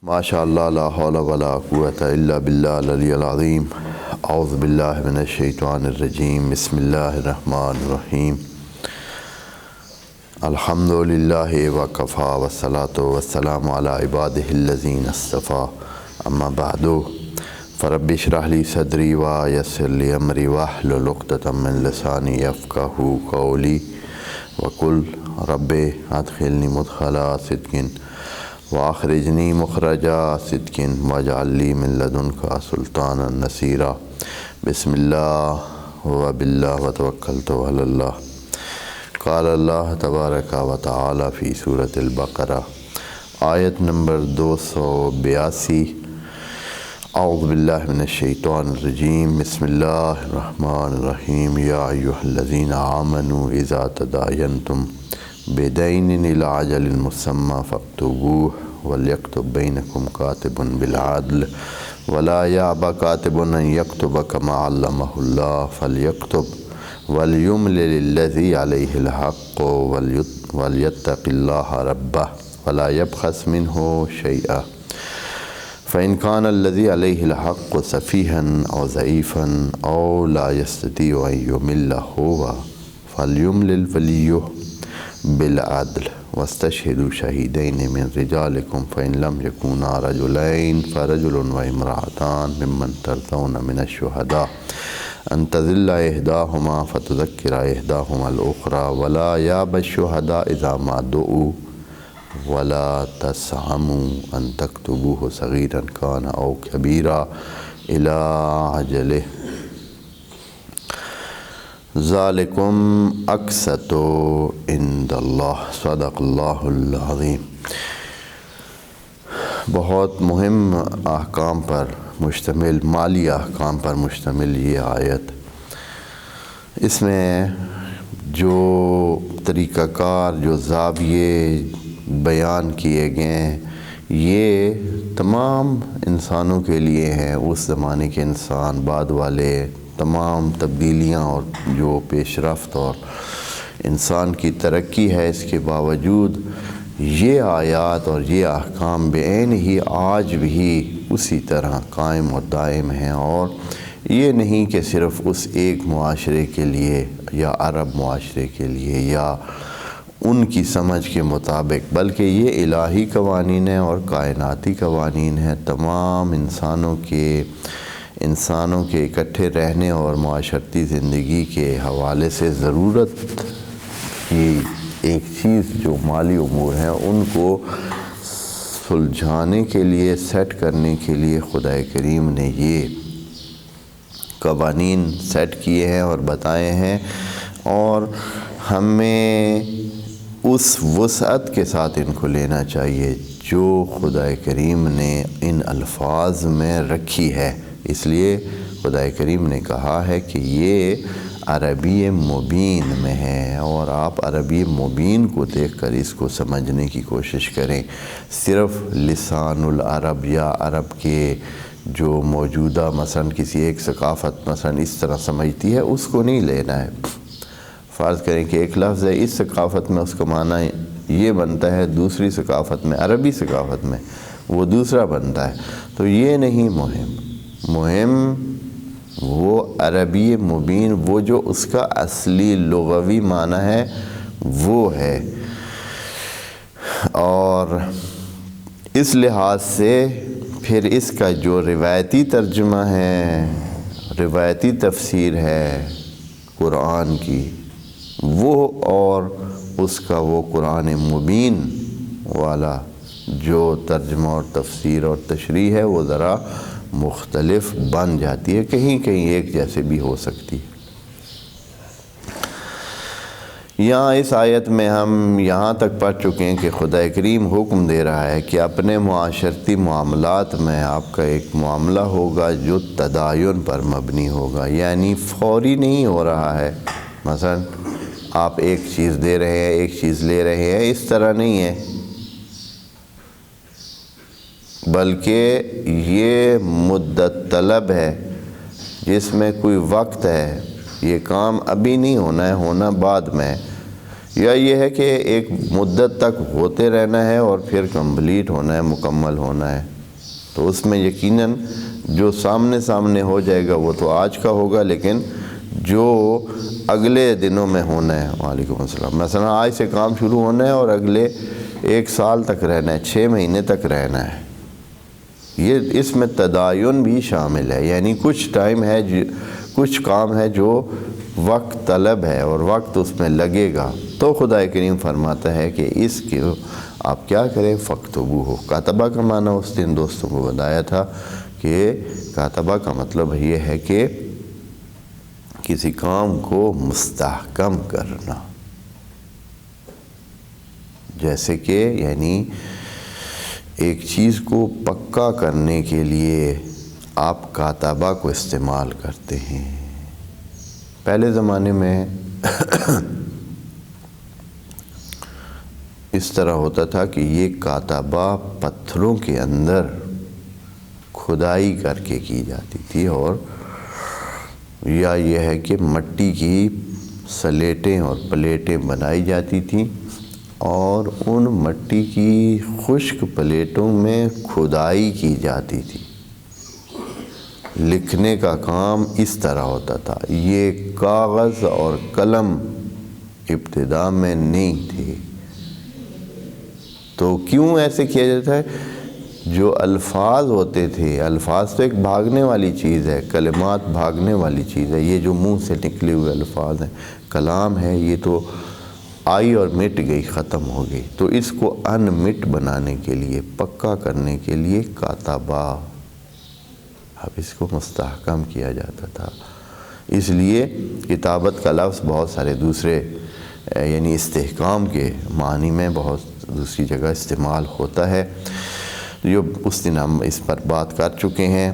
ماشاء اللہ لا حول ولا قوة الا باللہ العلی العظیم اعوذ باللہ من الشیطان الرجیم بسم اللہ الرحمن الرحیم الحمد للہ وکفیٰ والصلاة والسلام علی عبادہ الذین اصطفیٰ اما بعد فرب اشرح لی صدری ویسر لی امری واحلل عقدۃ من لسانی یفقہوا قولی وقل رب ادخلنی مدخل صدق واخرجنی مخرج صدق واجعل لی من لدنک سلطانا نصیرا بسم اللہ وباللہ وتوکلت علی اللہ قال اللہ تبارک و تعالی فی سورۃ البقرہ آیت نمبر 282 اعوذ باللہ من الشیطان الرجیم بسم اللہ الرحمن الرحیم یا ایہا الذین آمنوا اذا تداینتم بدین الی اجل مسمی فاکتبوہ ولیکتب بینکم کاتب بالعدل ولا یأبی کاتب ان یکتب کما علمہ اللہ فلیکتب ولیملل الذی علیہ الحق ولیتق اللہ ربہ ولا یبخس منہ شیئا فإن كان الذي عليه الحق سفيها أو ضعيفا أو لا يستطيع أن يمل هو فليملل وليه بالعدل واستشهدوا شهيدين من رجالكم فإن لم يكونا رجلين فرجل وامرأتان ممن ترضون من الشهداء أن تضل إحداهما فتذكر إحداهما الأخرى ولا يأبى الشهداء إذا ما دعوا ولا تسعموا ان تكتبوه صغيرا كان او كبيرا الى اجله ذلكم اقسط عند اللہ صدق اللہ العظیم۔ بہت مہم احکام پر مشتمل، مالی احکام پر مشتمل یہ آیت، اس میں جو طریقہ کار، جو زاویے بیان کیے گئے ہیں، یہ تمام انسانوں کے لیے ہیں، اس زمانے کے انسان، بعد والے، تمام تبدیلیاں اور جو پیش رفت اور انسان کی ترقی ہے، اس کے باوجود یہ آیات اور یہ احکام بعین ہی آج بھی اسی طرح قائم اور دائم ہیں، اور یہ نہیں کہ صرف اس ایک معاشرے کے لیے یا عرب معاشرے کے لیے یا ان کی سمجھ کے مطابق، بلکہ یہ الہی قوانین ہیں اور کائناتی قوانین ہیں، تمام انسانوں کے اکٹھے رہنے اور معاشرتی زندگی کے حوالے سے ضرورت کی ایک چیز جو مالی امور ہیں ان کو سلجھانے کے لیے، سیٹ کرنے کے لیے خدا کریم نے یہ قوانین سیٹ کیے ہیں اور بتائے ہیں، اور ہمیں اس وسعت کے ساتھ ان کو لینا چاہیے جو خدا کریم نے ان الفاظ میں رکھی ہے۔ اس لیے خدا کریم نے کہا ہے کہ یہ عربی مبین میں ہے، اور آپ عربی مبین کو دیکھ کر اس کو سمجھنے کی کوشش کریں، صرف لسان العرب یا عرب کے جو موجودہ مثلا کسی ایک ثقافت مثلا اس طرح سمجھتی ہے اس کو نہیں لینا ہے۔ فرض کریں کہ ایک لفظ ہے، اس ثقافت میں اس کا معنی یہ بنتا ہے، دوسری ثقافت میں، عربی ثقافت میں وہ دوسرا بنتا ہے، تو یہ نہیں مہم وہ عربی مبین، وہ جو اس کا اصلی لغوی معنی ہے وہ ہے، اور اس لحاظ سے پھر اس کا جو روایتی ترجمہ ہے، روایتی تفسیر ہے قرآن کی، وہ اور اس کا وہ قرآن مبین والا جو ترجمہ اور تفسیر اور تشریح ہے وہ ذرا مختلف بن جاتی ہے، کہیں کہیں ایک جیسے بھی ہو سکتی ہے۔ یہاں اس آیت میں ہم یہاں تک پڑھ چکے ہیں کہ خدا کریم حکم دے رہا ہے کہ اپنے معاشرتی معاملات میں آپ کا ایک معاملہ ہوگا جو تداین پر مبنی ہوگا، یعنی فوری نہیں ہو رہا ہے، مثلا آپ ایک چیز دے رہے ہیں، ایک چیز لے رہے ہیں، اس طرح نہیں ہے، بلکہ یہ مدت طلب ہے جس میں کوئی وقت ہے، یہ کام ابھی نہیں ہونا ہے، ہونا بعد میں، یا یہ ہے کہ ایک مدت تک ہوتے رہنا ہے اور پھر کمپلیٹ ہونا ہے، مکمل ہونا ہے؟ تو اس میں یقیناً جو سامنے ہو جائے گا وہ تو آج کا ہوگا، لیکن جو اگلے دنوں میں ہونا ہے، وعلیکم السلام، مثلا آج سے کام شروع ہونا ہے اور اگلے 1 سال تک رہنا ہے، 6 مہینے تک رہنا ہے، یہ اس میں تداین بھی شامل ہے، یعنی کچھ ٹائم ہے، کچھ کام ہے جو وقت طلب ہے اور وقت اس میں لگے گا، تو خدا کریم فرماتا ہے کہ اس کے آپ کیا کریں، فَاكْتُبُوهُ ہو۔ کاتبہ کا معنی اس دن دوستوں کو بتایا تھا کہ کاتبہ کا مطلب یہ ہے کہ کسی کام کو مستحکم کرنا، جیسے کہ یعنی ایک چیز کو پکا کرنے کے لیے آپ کاتبہ کو استعمال کرتے ہیں۔ پہلے زمانے میں اس طرح ہوتا تھا کہ یہ کاتبہ پتھروں کے اندر کھدائی کر کے کی جاتی تھی، اور یا یہ ہے کہ مٹی کی سلیٹیں اور پلیٹیں بنائی جاتی تھیں، اور ان مٹی کی خشک پلیٹوں میں کھدائی کی جاتی تھی۔ لکھنے کا کام اس طرح ہوتا تھا، یہ کاغذ اور قلم ابتدا میں نہیں تھے۔ تو کیوں ایسے کیا جاتا ہے؟ جو الفاظ ہوتے تھے، الفاظ تو ایک بھاگنے والی چیز ہے، کلمات بھاگنے والی چیز ہے، یہ جو منہ سے نکلے ہوئے الفاظ ہیں، کلام ہے، یہ تو آئی اور مٹ گئی، ختم ہو گئی۔ تو اس کو ان مٹ بنانے کے لیے، پکا کرنے کے لیے کاتبہ، اب اس کو مستحکم کیا جاتا تھا۔ اس لیے کتابت کا لفظ بہت سارے دوسرے یعنی استحکام کے معنی میں بہت دوسری جگہ استعمال ہوتا ہے، جو اس دن ہم اس پر بات کر چکے ہیں۔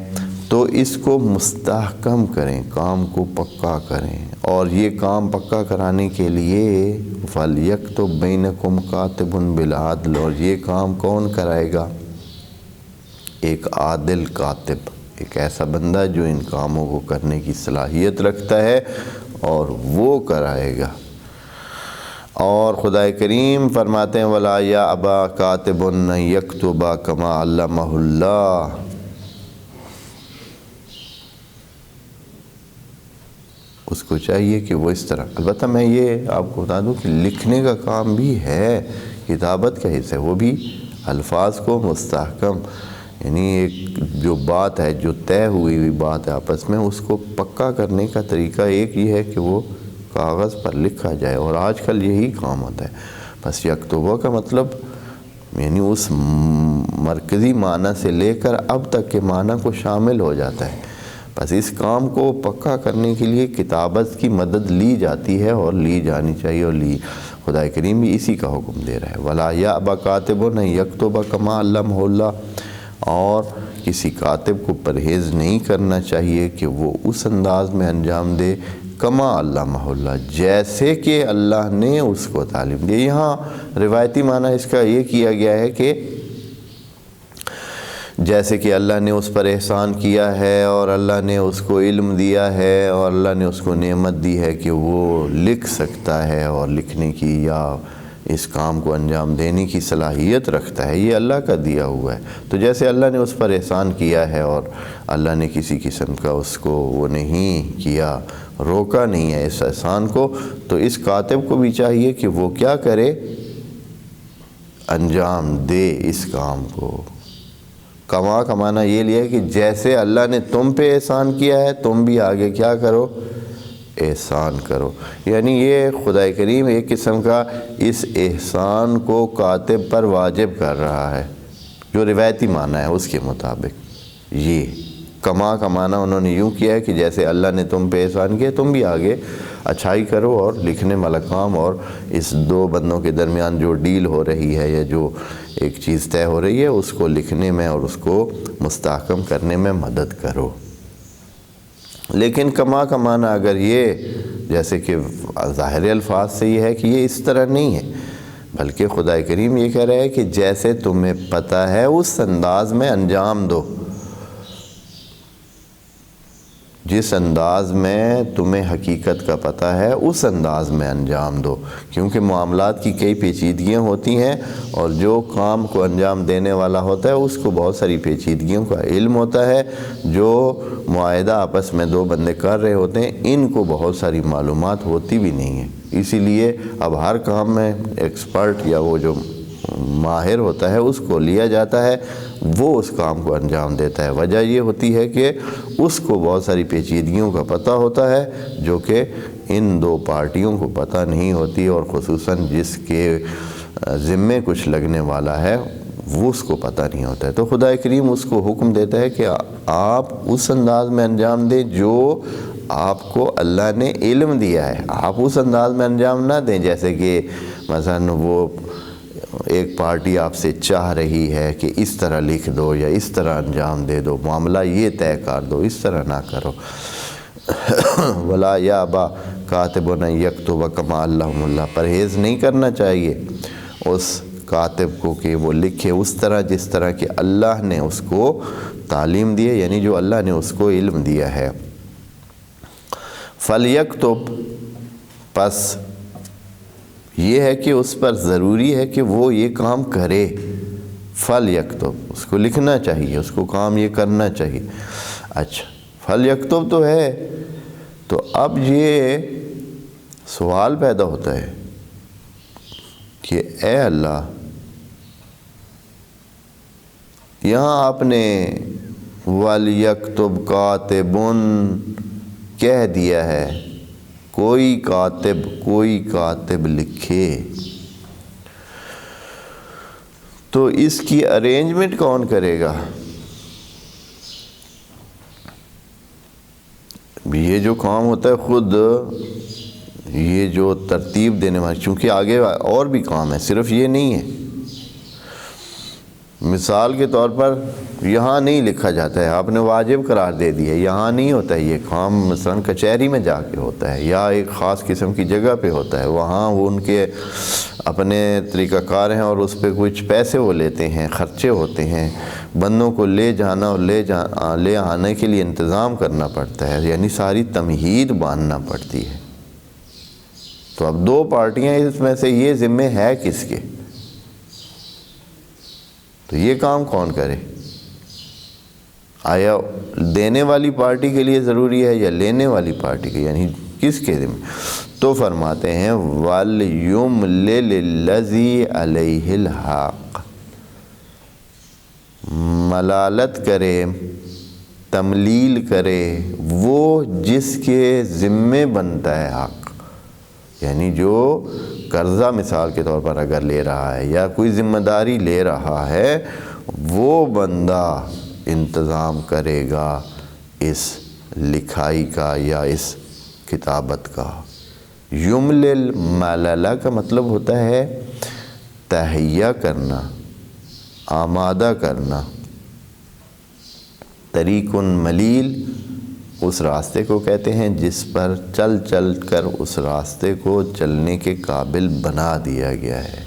تو اس کو مستحکم کریں، کام کو پکا کریں، اور یہ کام پکا کرانے کے لیے فَلْيَكْتُبْ بَيْنَكُمْ كَاتِبٌ بِالْعَدْلِ، اور یہ کام کون کرائے گا؟ ایک عادل کاتب، ایک ایسا بندہ جو ان کاموں کو کرنے کی صلاحیت رکھتا ہے، اور وہ کرائے گا۔ اور خدا کریم فرماتے ہیں وَلَا يَأْبَى كَاتِبٌ أَن يَكْتُبَ كَمَا عَلَّمَهُ اللَّهُ، اس کو چاہیے کہ وہ اس طرح، البتہ میں یہ آپ کو بتا دوں کہ لکھنے کا کام بھی ہے، کتابت کا حصہ ہے، وہ بھی الفاظ کو مستحکم، یعنی ایک جو بات ہے، جو طے ہوئی بات ہے آپس میں، اس کو پکا کرنے کا طریقہ ایک یہ ہے کہ وہ کاغذ پر لکھا جائے، اور آج کل یہی کام ہوتا ہے۔ بس یکتبہ کا مطلب یعنی اس مرکزی معنی سے لے کر اب تک کے معنی کو شامل ہو جاتا ہے۔ بس اس کام کو پکا کرنے کے لیے کتابت کی مدد لی جاتی ہے، اور لی جانی چاہیے، اور خدا کریم بھی اسی کا حکم دے رہا ہے وَلَا يَأْبَى كَاتِبٌ أَن يَكْتُبَ كَمَا عَلَّمَهُ اللَّهُ، اور کسی کاتب کو پرہیز نہیں کرنا چاہیے کہ وہ اس انداز میں انجام دے کما علمہ اللہ، جیسے کہ اللہ نے اس کو تعلیم دی۔ یہاں روایتی معنی اس کا یہ کیا گیا ہے کہ جیسے کہ اللہ نے اس پر احسان کیا ہے، اور اللہ نے اس کو علم دیا ہے، اور اللہ نے اس کو نعمت دی ہے کہ وہ لکھ سکتا ہے، اور لکھنے کی یا اس کام کو انجام دینے کی صلاحیت رکھتا ہے، یہ اللہ کا دیا ہوا ہے۔ تو جیسے اللہ نے اس پر احسان کیا ہے، اور اللہ نے کسی قسم کا اس کو وہ نہیں کیا، روکا نہیں ہے اس احسان کو، تو اس کاتب کو بھی چاہیے کہ وہ کیا کرے، انجام دے اس کام کو۔ کما کا معنی یہ لیا ہے کہ جیسے اللہ نے تم پہ احسان کیا ہے، تم بھی آگے کیا کرو، احسان کرو۔ یعنی یہ خدا کریم ایک قسم کا اس احسان کو کاتب پر واجب کر رہا ہے، جو روایتی معنی ہے اس کے مطابق۔ یہ کما کا معنی انہوں نے یوں کیا ہے کہ جیسے اللہ نے تم پہ احسان کیا، تم بھی آگے اچھائی کرو، اور لکھنے والا کام، اور اس دو بندوں کے درمیان جو ڈیل ہو رہی ہے، یا جو ایک چیز طے ہو رہی ہے، اس کو لکھنے میں اور اس کو مستحکم کرنے میں مدد کرو۔ لیکن کما کا معنی اگر یہ جیسے کہ ظاہر الفاظ سے یہ ہے کہ یہ اس طرح نہیں ہے، بلکہ خدا کریم یہ کہہ رہا ہے کہ جیسے تمہیں پتہ ہے اس انداز میں انجام دو۔ جس انداز میں تمہیں حقیقت کا پتہ ہے اس انداز میں انجام دو، کیونکہ معاملات کی کئی پیچیدگیاں ہوتی ہیں، اور جو کام کو انجام دینے والا ہوتا ہے اس کو بہت ساری پیچیدگیوں کا علم ہوتا ہے۔ جو معاہدہ آپس میں دو بندے کر رہے ہوتے ہیں ان کو بہت ساری معلومات ہوتی بھی نہیں ہیں، اسی لیے اب ہر کام میں ایکسپرٹ یا وہ جو ماہر ہوتا ہے اس کو لیا جاتا ہے، وہ اس کام کو انجام دیتا ہے۔ وجہ یہ ہوتی ہے کہ اس کو بہت ساری پیچیدگیوں کا پتہ ہوتا ہے جو کہ ان دو پارٹیوں کو پتہ نہیں ہوتی، اور خصوصاً جس کے ذمے کچھ لگنے والا ہے وہ اس کو پتہ نہیں ہوتا ہے۔ تو خدا کریم اس کو حکم دیتا ہے کہ آپ اس انداز میں انجام دیں جو آپ کو اللہ نے علم دیا ہے، آپ اس انداز میں انجام نہ دیں جیسے کہ مثلا وہ ایک پارٹی آپ سے چاہ رہی ہے کہ اس طرح لکھ دو یا اس طرح انجام دے دو، معاملہ یہ طے کر دو، اس طرح نہ کرو۔ ولا یابا کاتب ان یکتب کما علمہ اللہ، پرہیز نہیں کرنا چاہیے اس کاتب کو کہ وہ لکھے اس طرح جس طرح کہ اللہ نے اس کو تعلیم دی ہے، یعنی جو اللہ نے اس کو علم دیا ہے۔ فلیکتب، پس یہ ہے کہ اس پر ضروری ہے کہ وہ یہ کام کرے۔ فلیکتب، اس کو لکھنا چاہیے، اس کو کام یہ کرنا چاہیے۔ اچھا، فلیکتب تو ہے، تو اب یہ سوال پیدا ہوتا ہے کہ اے اللہ، یہاں آپ نے وَلْيَكْتُبْ کَاتِبٌ کہہ دیا ہے، کوئی کاتب لکھے، تو اس کی ارینجمنٹ کون کرے گا؟ یہ جو کام ہوتا ہے خود یہ جو ترتیب دینے والی، چونکہ آگے اور بھی کام ہے، صرف یہ نہیں ہے۔ مثال کے طور پر یہاں نہیں لکھا جاتا ہے، آپ نے واجب قرار دے دیا، یہاں نہیں ہوتا ہے یہ کام، مثلا کچہری میں جا کے ہوتا ہے یا ایک خاص قسم کی جگہ پہ ہوتا ہے، وہاں وہ ان کے اپنے طریقہ کار ہیں اور اس پہ کچھ پیسے وہ لیتے ہیں، خرچے ہوتے ہیں، بندوں کو لے جانا اور لے آنے کے لیے انتظام کرنا پڑتا ہے، یعنی ساری تمہید باندھنا پڑتی ہے۔ تو اب دو پارٹیاں، اس میں سے یہ ذمہ ہے کس کے؟ تو یہ کام کون کرے؟ آیا دینے والی پارٹی کے لیے ضروری ہے یا لینے والی پارٹی کے، یعنی کس کے ذمہ؟ تو فرماتے ہیں وَلْيُمْلِلِ الَّذِي عَلَيْهِ الْحَقِّ، ملالت کرے، تملیل کرے وہ جس کے ذمے بنتا ہے حق، یعنی جو قرضہ مثال کے طور پر اگر لے رہا ہے یا کوئی ذمہ داری لے رہا ہے، وہ بندہ انتظام کرے گا اس لکھائی کا یا اس کتابت کا۔ یملل، مللہ کا مطلب ہوتا ہے تہیہ کرنا، آمادہ کرنا۔ طریق ملیل اس راستے کو کہتے ہیں جس پر چل چل کر اس راستے کو چلنے کے قابل بنا دیا گیا ہے۔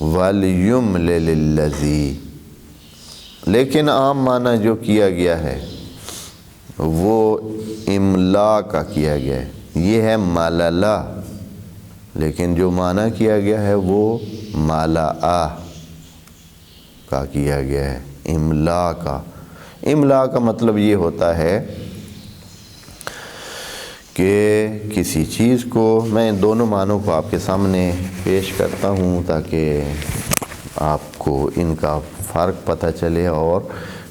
وَلْيُمْلِلِ الَّذِي، لیکن عام معنی جو کیا گیا ہے وہ املا کا کیا گیا ہے، یہ ہے مللہ، لیکن جو معنی کیا گیا ہے وہ ملأ کا کیا گیا ہے، املا کا۔ املا کا مطلب یہ ہوتا ہے کہ کسی چیز کو، میں دونوں معنوں کو آپ کے سامنے پیش کرتا ہوں تاکہ آپ کو ان کا فرق پتہ چلے، اور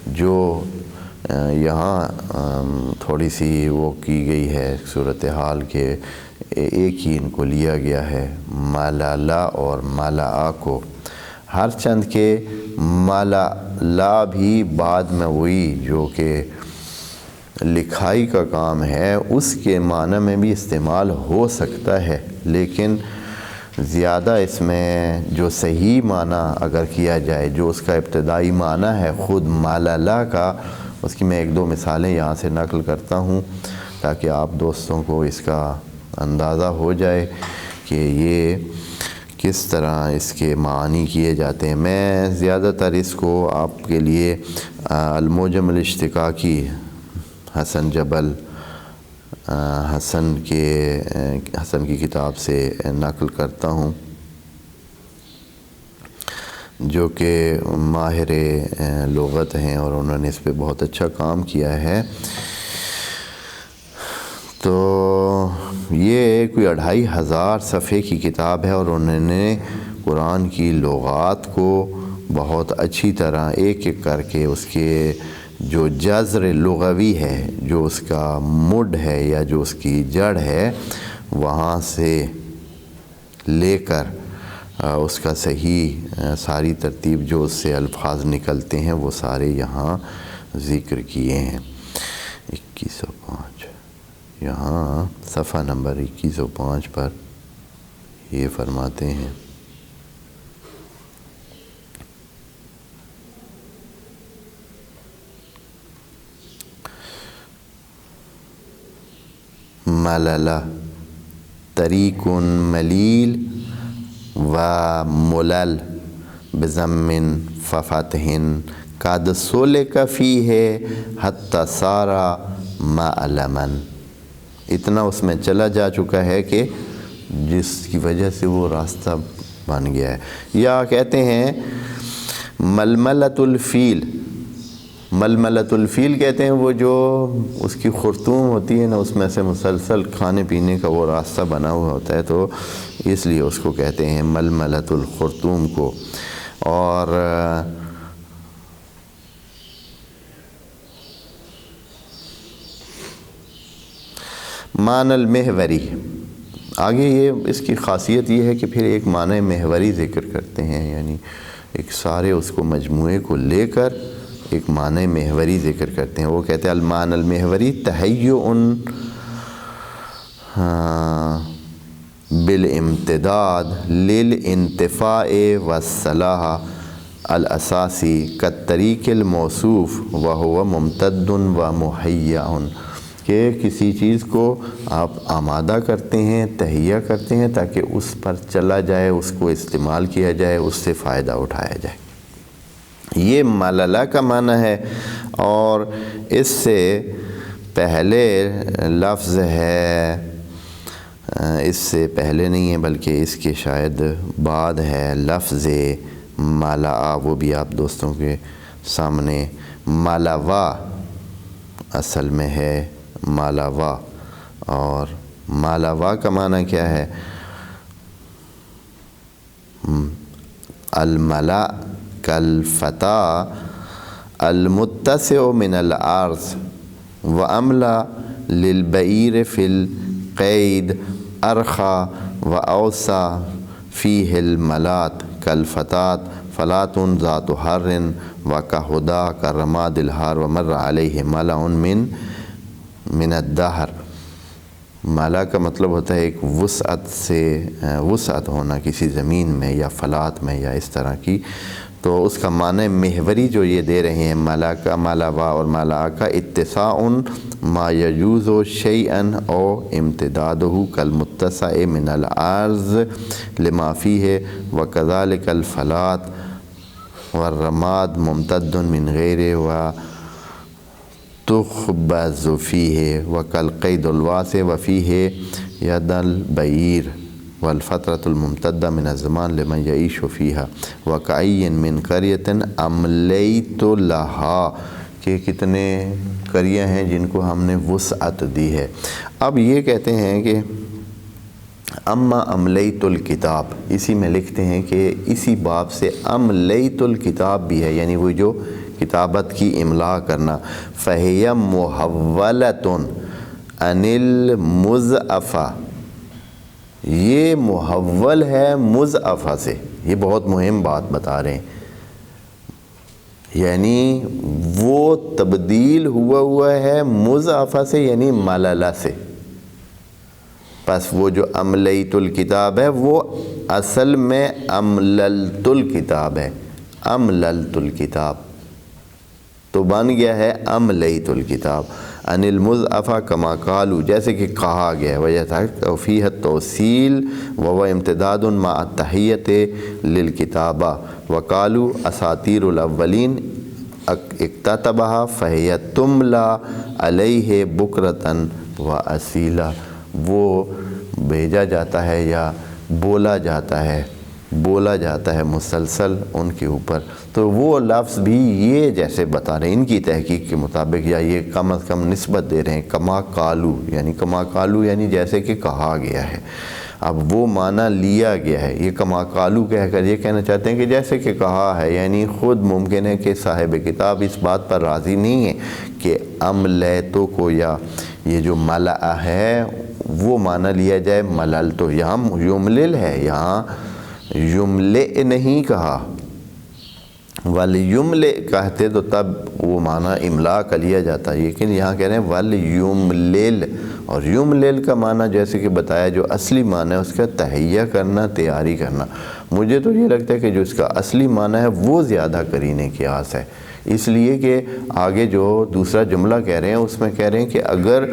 جو یہاں تھوڑی سی وہ کی گئی ہے صورتحال کے ایک ہی ان کو لیا گیا ہے، مللہ اور ملأ کو، ہر چند کے مللہ بھی بعد میں وہی جو کہ لکھائی کا کام ہے اس کے معنی میں بھی استعمال ہو سکتا ہے، لیکن زیادہ اس میں جو صحیح معنی اگر کیا جائے، جو اس کا ابتدائی معنی ہے خود مللہ کا، اس کی میں ایک دو مثالیں یہاں سے نقل کرتا ہوں تاکہ آپ دوستوں کو اس کا اندازہ ہو جائے کہ یہ کس طرح اس کے معانی کیے جاتے ہیں۔ میں زیادہ تر اس کو آپ کے لیے المعجم الاشتقاقی حسن جبل حسن کی کتاب سے نقل کرتا ہوں، جو کہ ماہر لغت ہیں اور انہوں نے اس پہ بہت اچھا کام کیا ہے۔ تو یہ کوئی 2500 صفحے کی کتاب ہے، اور انہوں نے قرآن کی لغات کو بہت اچھی طرح ایک ایک کر کے اس کے جو جذر لغوی ہے، جو اس کا مڈ ہے یا جو اس کی جڑ ہے، وہاں سے لے کر اس کا صحیح ساری ترتیب جو اس سے الفاظ نکلتے ہیں وہ سارے یہاں ذکر کیے ہیں۔ 2105 یہاں صفحہ نمبر 2105 پر یہ فرماتے ہیں، مللہ طریق ملیل و ملل بضم ففتح قد سلک فیہ حتی سارا معلما۔ اتنا اس میں چلا جا چکا ہے کہ جس کی وجہ سے وہ راستہ بن گیا ہے۔ یا کہتے ہیں ململۃ الفیل، ململۃ الفیل کہتے ہیں وہ جو اس کی خرطوم ہوتی ہے نا، اس میں سے مسلسل کھانے پینے کا وہ راستہ بنا ہوا ہوتا ہے، تو اس لیے اس کو کہتے ہیں ململۃ الخرطوم کو۔ اور معنی المحوری، آگے یہ اس کی خاصیت یہ ہے کہ پھر ایک معنی محوری ذکر کرتے ہیں، یعنی ایک سارے اس کو مجموعے کو لے کر ایک معنی محوری ذکر کرتے ہیں۔ وہ کہتے ہیں المعنی المحوری تہیؤ بالامتداد للانتفاع والصلاح الاساسی کالطریق الموصوف وہو ممتد و مہیّع، کہ کسی چیز کو آپ آمادہ کرتے ہیں، تہیہ کرتے ہیں تاکہ اس پر چلا جائے، اس کو استعمال کیا جائے، اس سے فائدہ اٹھایا جائے۔ یہ مللہ کا معنی ہے، اور اس سے پہلے لفظ ہے، اس سے پہلے نہیں ہے بلکہ اس کے شاید بعد ہے لفظ ملأ، وہ بھی آپ دوستوں کے سامنے ملوا اصل میں ہے ملوا، اور ملوا کا معنی کیا ہے؟ الملأ کالفتى المتسع من العرض واملا للبعیر فی القید ارخا واوسع فیہ الملات کالفتاة فلاۃ ذات حر وکہدا کرماد الحار ومر علیہ ملأ من الدہر۔ ملا کا مطلب ہوتا ہے ایک وسعت ہونا کسی زمین میں یا فلات میں یا اس طرح کی، تو اس کا معنی محوری جو یہ دے رہے ہیں ملا کا، ملوا اور ملا کا اتساع ما یجوز شیئا او امتدادہ کالمتسع من الارض لما فیہ وکذلک الفلات والرماد ممتد من غیر و تخبز فیہ وکالقید الواسع وفیہ ید البعیر والفترة الممتدہ من الزمان لمن یعیش فیہا وکأی من قریۃ املیت لہا، کہ کتنے قریہ ہیں جن کو ہم نے وسعت دی ہے۔ اب یہ کہتے ہیں کہ اما املیت الکتاب، اسی میں لکھتے ہیں کہ اسی باب سے املیت الکتاب بھی ہے، یعنی وہ جو کتابت کی املا کرنا، فہی محولۃ عن المضعفہ، یہ محول ہے مضعفہ سے۔ یہ بہت مہم بات بتا رہے ہیں، یعنی وہ تبدیل ہوا ہے مضعفہ سے، یعنی مللہ سے۔ پس وہ جو املیت الکتاب ہے وہ اصل میں امللت الکتاب ہے، امللت الکتاب تو بن گیا ہے املیت الکتاب۔ ان المضعف کما قالوا، جیسے کہ کہا گیا ہے، وجہ فیہ التوصیل وهو امتداد مع التحیۃ للکتابہ، وقالوا اساطیر الاولین اکتتبہا فہی تملی علیہ بکرۃ واصیلا، وہ بھیجا جاتا ہے یا بولا جاتا ہے مسلسل ان کے اوپر۔ تو وہ لفظ بھی یہ جیسے بتا رہے ہیں ان کی تحقیق کے مطابق، یا یہ کم از کم نسبت دے رہے ہیں کما قالو یعنی جیسے کہ کہا گیا ہے۔ اب وہ معنی لیا گیا ہے، یہ کما قالو کہہ کر یہ کہنا چاہتے ہیں کہ جیسے کہ کہا ہے، یعنی خود ممکن ہے کہ صاحب کتاب اس بات پر راضی نہیں ہے کہ املیتو کو یا یہ جو ملأ ہے وہ معنی لیا جائے ملل، تو یہاں یملل ہے، یہاں یملئ نہیں کہا، وَلْيُمْلِئ کہتے تو تب وہ معنی املا کا لیا جاتا ہے، لیکن یہاں کہہ رہے ہیں وَلْيُمْلِلْ، اور یملل کا معنی جیسے کہ بتایا جو اصلی معنی ہے اس کا تہیہ کرنا، تیاری کرنا۔ مجھے تو یہ لگتا ہے کہ جو اس کا اصلی معنی ہے وہ زیادہ قرینے قیاس ہے، اس لیے کہ آگے جو دوسرا جملہ کہہ رہے ہیں اس میں کہہ رہے ہیں کہ اگر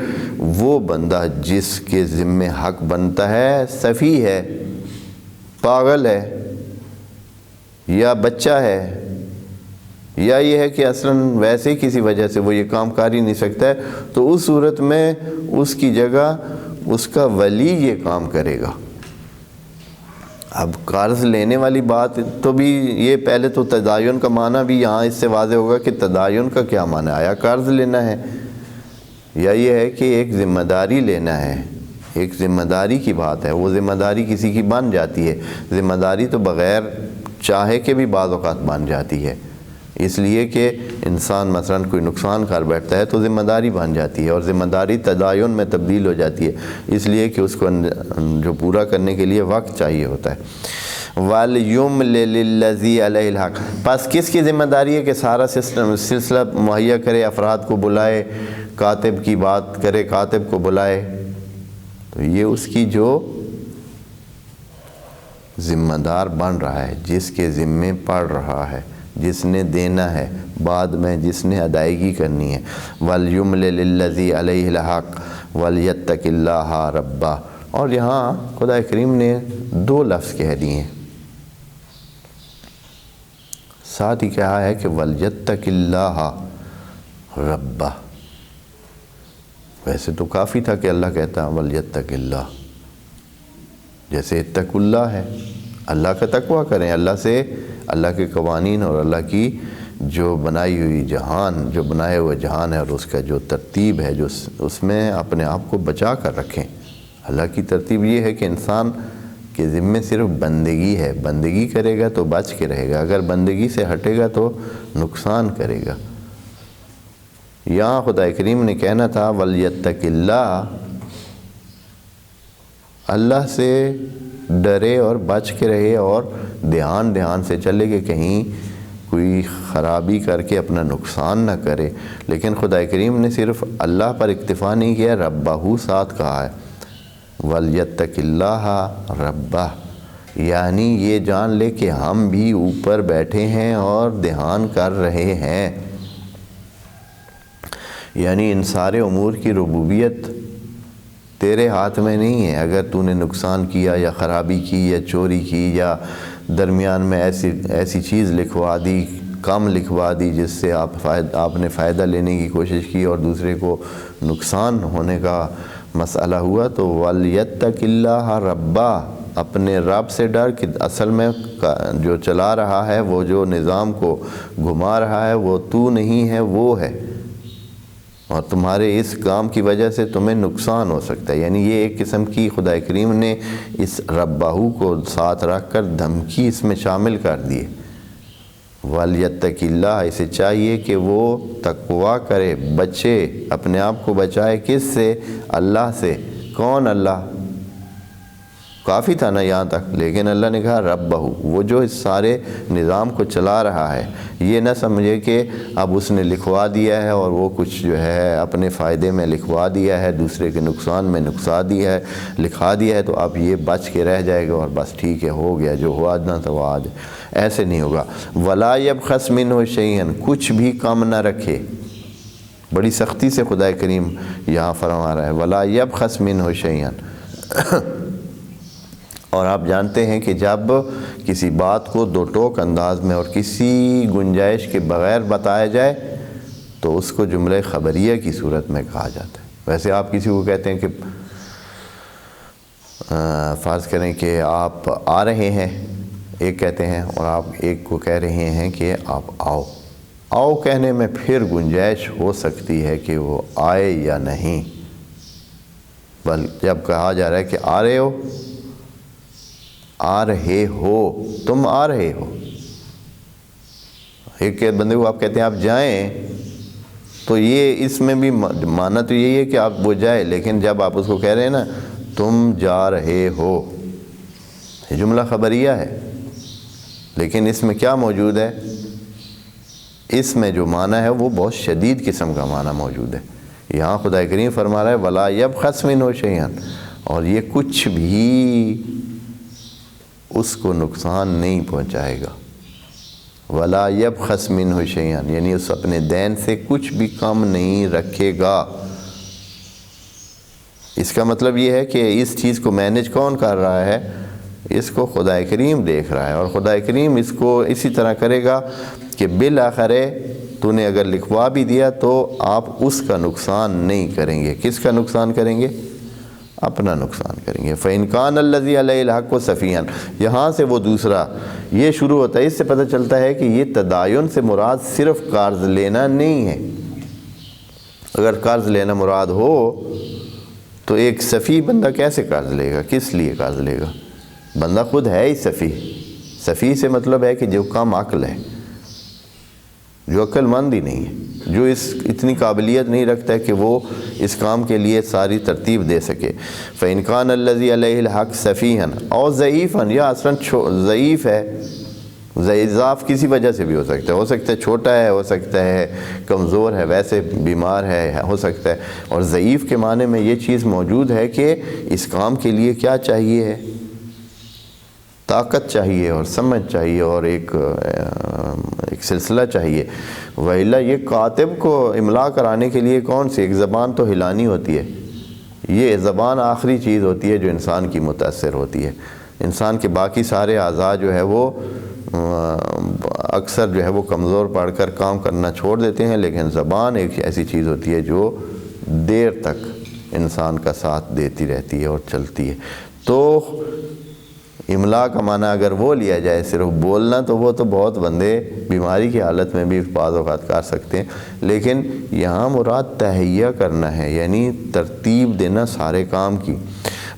وہ بندہ جس کے ذمہ حق بنتا ہے سفیہ ہے، پاگل ہے، یا بچہ ہے، یا یہ ہے کہ اصلاً ویسے ہی کسی وجہ سے وہ یہ کام کر ہی نہیں سکتا ہے، تو اس صورت میں اس کی جگہ اس کا ولی یہ کام کرے گا۔ اب قرض لینے والی بات تو بھی یہ پہلے تو تداین کا معنی بھی یہاں اس سے واضح ہوگا کہ تداین کا کیا معنی ہے، آیا قرض لینا ہے یا یہ ہے کہ ایک ذمہ داری لینا ہے، ایک ذمہ داری کی بات ہے، وہ ذمہ داری کسی کی بن جاتی ہے، ذمہ داری تو بغیر چاہے کے بھی بعض اوقات بن جاتی ہے، اس لیے کہ انسان مثلا کوئی نقصان کر بیٹھتا ہے تو ذمہ داری بن جاتی ہے، اور ذمہ داری تداین میں تبدیل ہو جاتی ہے، اس لیے کہ اس کو جو پورا کرنے کے لیے وقت چاہیے ہوتا ہے۔ وَلْيُمْلِلِ الَّذِي عَلَيْهِ الْحَقُّ، پس کس کی ذمہ داری ہے کہ سارا سلسلہ مہیا کرے، افراد کو بلائے، کاتب کی بات کرے، کاتب کو بلائے، تو یہ اس کی جو ذمہ دار بن رہا ہے، جس کے ذمے پڑ رہا ہے، جس نے دینا ہے، بعد میں جس نے ادائیگی کرنی ہے۔ وَلْيُمْلِلِ الَّذِي عَلَيْهِ الْحَقُّ وَلْيَتَّقِ اللَّهَ رَبَّهُ، اور یہاں خدا کریم نے دو لفظ کہہ دیے ہیں، ساتھ ہی کہا ہے کہ وَلْيَتَّقِ اللَّهَ رَبَّهُ، ویسے تو کافی تھا کہ اللہ کہتا ہے وَلْيَتَّقِ اللَّهُ، جیسے اتقوا اللہ ہے، اللہ کا تقوی کریں، اللہ سے، اللہ کے قوانین اور اللہ کی جو بنائی ہوئی جہان، جو بنائے ہوئے جہان ہے اور اس کا جو ترتیب ہے، جو اس میں اپنے آپ کو بچا کر رکھیں۔ اللہ کی ترتیب یہ ہے کہ انسان کے ذمے صرف بندگی ہے، بندگی کرے گا تو بچ کے رہے گا، اگر بندگی سے ہٹے گا تو نقصان کرے گا۔ یہاں خدا کریم نے کہنا تھا وَلْيَتَّقِ اللَّهَ، اللہ سے ڈرے اور بچ کے رہے اور دھیان سے چلے کہ کہیں کوئی خرابی کر کے اپنا نقصان نہ کرے۔ لیکن خدا کریم نے صرف اللہ پر اکتفا نہیں کیا، ربہ ساتھ کہا ہے، وَلْيَتَّقِ اللَّهَ رَبَّهُ، یعنی یہ جان لے کہ ہم بھی اوپر بیٹھے ہیں اور دھیان کر رہے ہیں، یعنی ان سارے امور کی ربوبیت تیرے ہاتھ میں نہیں ہے۔ اگر تو نے نقصان کیا یا خرابی کی یا چوری کی یا درمیان میں ایسی چیز لکھوا دی، کم لکھوا دی جس سے آپ نے فائدہ لینے کی کوشش کی اور دوسرے کو نقصان ہونے کا مسئلہ ہوا، تو وَلْيَتَّقِ اللَّهَ رَبَّهُ، اپنے رب سے ڈر کہ اصل میں جو چلا رہا ہے، وہ جو نظام کو گھما رہا ہے وہ تو نہیں ہے، وہ ہے، اور تمہارے اس کام کی وجہ سے تمہیں نقصان ہو سکتا ہے۔ یعنی یہ ایک قسم کی خدا کریم نے اس ربہ کو ساتھ رکھ کر دھمکی اس میں شامل کر دی۔ وَلْيَتَّقِ اللَّهُ، اسے چاہیے کہ وہ تقوی کرے، بچے، اپنے آپ کو بچائے، کس سے؟ اللہ سے۔ کون اللہ؟ کافی تھا نا یہاں تک، لیکن اللہ نے کہا ربہ، وہ جو اس سارے نظام کو چلا رہا ہے۔ یہ نہ سمجھے کہ اب اس نے لکھوا دیا ہے اور وہ کچھ جو ہے اپنے فائدے میں لکھوا دیا ہے، دوسرے کے نقصان میں لکھا دیا ہے تو اب یہ بچ کے رہ جائے گا اور بس ٹھیک ہے، ہو گیا، جو ہوا نہ تو آج، ایسے نہیں ہوگا۔ وَلَا يَبْخَسْ مِنْهُ شَيْئًا، کچھ بھی کم نہ رکھے، بڑی سختی سے خدا کریم یہاں فرما رہا ہے وَلَا يَبْخَسْ مِنْهُ شَيْئًا۔ اور آپ جانتے ہیں کہ جب کسی بات کو دو ٹوک انداز میں اور کسی گنجائش کے بغیر بتایا جائے تو اس کو جملہ خبریہ کی صورت میں کہا جاتا ہے۔ ویسے آپ کسی کو کہتے ہیں کہ فرض کریں کہ آپ آ رہے ہیں، ایک کہتے ہیں، اور آپ ایک کو کہہ رہے ہیں کہ آپ آؤ۔ آؤ کہنے میں پھر گنجائش ہو سکتی ہے کہ وہ آئے یا نہیں، بل جب کہا جا رہا ہے کہ آ رہے ہو، آ رہے ہو، تم آ رہے ہو۔ ایک بندے کو آپ کہتے ہیں آپ جائیں، تو یہ اس میں بھی معنی تو یہی ہے کہ آپ وہ جائے، لیکن جب آپ اس کو کہہ رہے ہیں نا تم جا رہے ہو، یہ جملہ خبریہ ہے، لیکن اس میں کیا موجود ہے؟ اس میں جو معنی ہے وہ بہت شدید قسم کا معنی موجود ہے۔ یہاں خدا کریم فرما رہا ہے وَلَا يَبْخَسْ مِنْهُ شَيْئًا، اور یہ کچھ بھی اس کو نقصان نہیں پہنچائے گا۔ وَلَا يَبْخَسْ مِنْهُ شَيْئًا، یعنی اس اپنے دین سے کچھ بھی کم نہیں رکھے گا۔ اس کا مطلب یہ ہے کہ اس چیز کو مینیج کون کر رہا ہے؟ اس کو خدا کریم دیکھ رہا ہے، اور خدا کریم اس کو اسی طرح کرے گا کہ بالآخر تو نے اگر لکھوا بھی دیا تو آپ اس کا نقصان نہیں کریں گے۔ کس کا نقصان کریں گے؟ اپنا نقصان کریں گے۔ فَإِنْ كَانَ الَّذِي عَلَيْهِ الْحَقُّ صَفِيًّا، یہاں سے وہ دوسرا یہ شروع ہوتا ہے۔ اس سے پتہ چلتا ہے کہ یہ تداین سے مراد صرف قرض لینا نہیں ہے۔ اگر قرض لینا مراد ہو تو ایک سفیہ بندہ کیسے قرض لے گا؟ کس لیے قرض لے گا؟ بندہ خود ہے ہی سفیہ۔ سفیہ سے مطلب ہے کہ جو کم عقل ہے، جو عقل مند ہی نہیں ہے، جو اتنی قابلیت نہیں رکھتا ہے کہ وہ اس کام کے لیے ساری ترتیب دے سکے۔ فَإِنْ كَانَ الَّذِي عَلَيْهِ الْحَقُّ صَفِيحًا أَوْ ضَعِيفًا، یا اصلاً ضعیف ہے، ضعیف کسی وجہ سے بھی ہو سکتا ہے چھوٹا ہے، ہو سکتا ہے کمزور ہے، ویسے بیمار ہے، ہو سکتا ہے۔ اور ضعیف کے معنی میں یہ چیز موجود ہے کہ اس کام کے لیے کیا چاہیے ہے؟ طاقت چاہیے اور سمجھ چاہیے اور ایک سلسلہ چاہیے۔ وَإِلَّا، یہ کاتب کو املا کرانے کے لیے کون سی ایک زبان تو ہلانی ہوتی ہے۔ یہ زبان آخری چیز ہوتی ہے جو انسان کی متاثر ہوتی ہے۔ انسان کے باقی سارے اعضاء جو ہے وہ اکثر جو ہے وہ کمزور پڑ کر کام کرنا چھوڑ دیتے ہیں، لیکن زبان ایک ایسی چیز ہوتی ہے جو دیر تک انسان کا ساتھ دیتی رہتی ہے اور چلتی ہے۔ تو املا کا معنی اگر وہ لیا جائے صرف بولنا، تو وہ تو بہت بندے بیماری کی حالت میں بھی بعض اوقات کر سکتے ہیں، لیکن یہاں مراد تہیہ کرنا ہے، یعنی ترتیب دینا سارے کام کی۔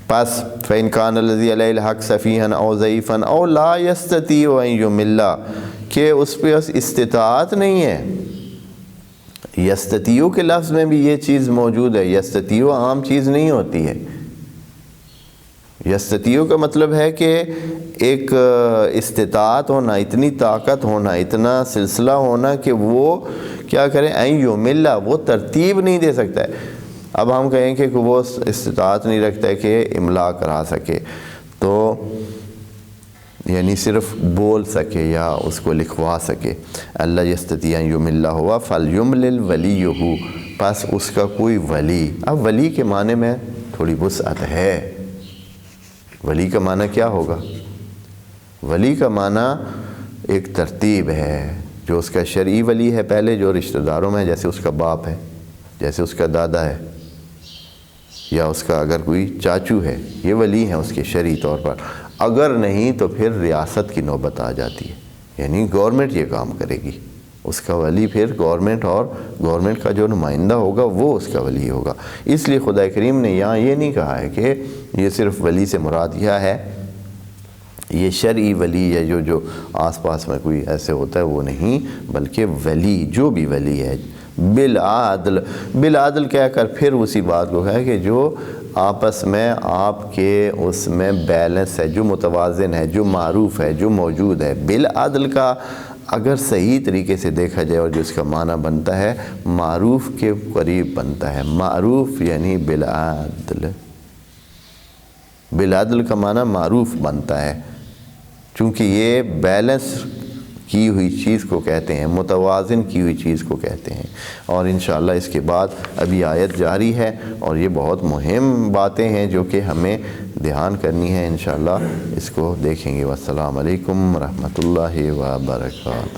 پس فَإِنْ كَانَ الَّذِي عَلَيْهِ الْحَقُّ صَفِيحًا أَوْ ضَعِيفًا أَوْ لَا يَسْتَطِيعُ أَنْ يُمِلَّ، کہ اس پہ استطاعت نہیں ہے۔ یستطیع کے لفظ میں بھی یہ چیز موجود ہے۔ یستطیع عام چیز نہیں ہوتی ہے۔ یستطیع کا مطلب ہے کہ ایک استطاعت ہونا، اتنی طاقت ہونا، اتنا سلسلہ ہونا کہ وہ کیا کریں، این یمل، وہ ترتیب نہیں دے سکتا ہے۔ اب ہم کہیں کہ وہ استطاعت نہیں رکھتا ہے کہ املا کرا سکے، تو یعنی صرف بول سکے یا اس کو لکھوا سکے۔ اللہ یستطیع ان یمل ہوا فلیملل ولیہ، پس اس کا کوئی ولی۔ اب ولی کے معنی میں تھوڑی وسعت ہے۔ ولی کا معنی کیا ہوگا؟ ولی کا معنی ایک ترتیب ہے، جو اس کا شرعی ولی ہے پہلے، جو رشتہ داروں میں، جیسے اس کا باپ ہے، جیسے اس کا دادا ہے، یا اس کا اگر کوئی چاچو ہے، یہ ولی ہیں اس کے شرعی طور پر۔ اگر نہیں تو پھر ریاست کی نوبت آ جاتی ہے، یعنی گورنمنٹ یہ کام کرے گی، اس کا ولی پھر گورنمنٹ، اور گورنمنٹ کا جو نمائندہ ہوگا وہ اس کا ولی ہوگا۔ اس لیے خدا کریم نے یہاں یہ نہیں کہا ہے کہ یہ صرف ولی سے مراد کیا ہے یہ شرعی ولی یا جو آس پاس میں کوئی ایسے ہوتا ہے وہ نہیں، بلکہ ولی جو بھی ولی ہے بالعدل۔ بالعدل کہہ کر پھر اسی بات کو ہے کہ جو آپس میں آپ کے اس میں بیلنس ہے، جو متوازن ہے، جو معروف ہے، جو موجود ہے۔ بالعدل کا اگر صحیح طریقے سے دیکھا جائے اور جو اس کا معنی بنتا ہے معروف کے قریب بنتا ہے۔ معروف یعنی بالعدل، بالعدل کا معنی معروف بنتا ہے، چونکہ یہ بیلنس کی ہوئی چیز کو کہتے ہیں، متوازن کی ہوئی چیز کو کہتے ہیں۔ اور انشاءاللہ اس کے بعد ابھی آیت جاری ہے، اور یہ بہت مہم باتیں ہیں جو کہ ہمیں دھیان کرنی ہے، انشاءاللہ اس کو دیکھیں گے۔ والسلام علیکم ورحمۃ اللہ وبرکاتہ۔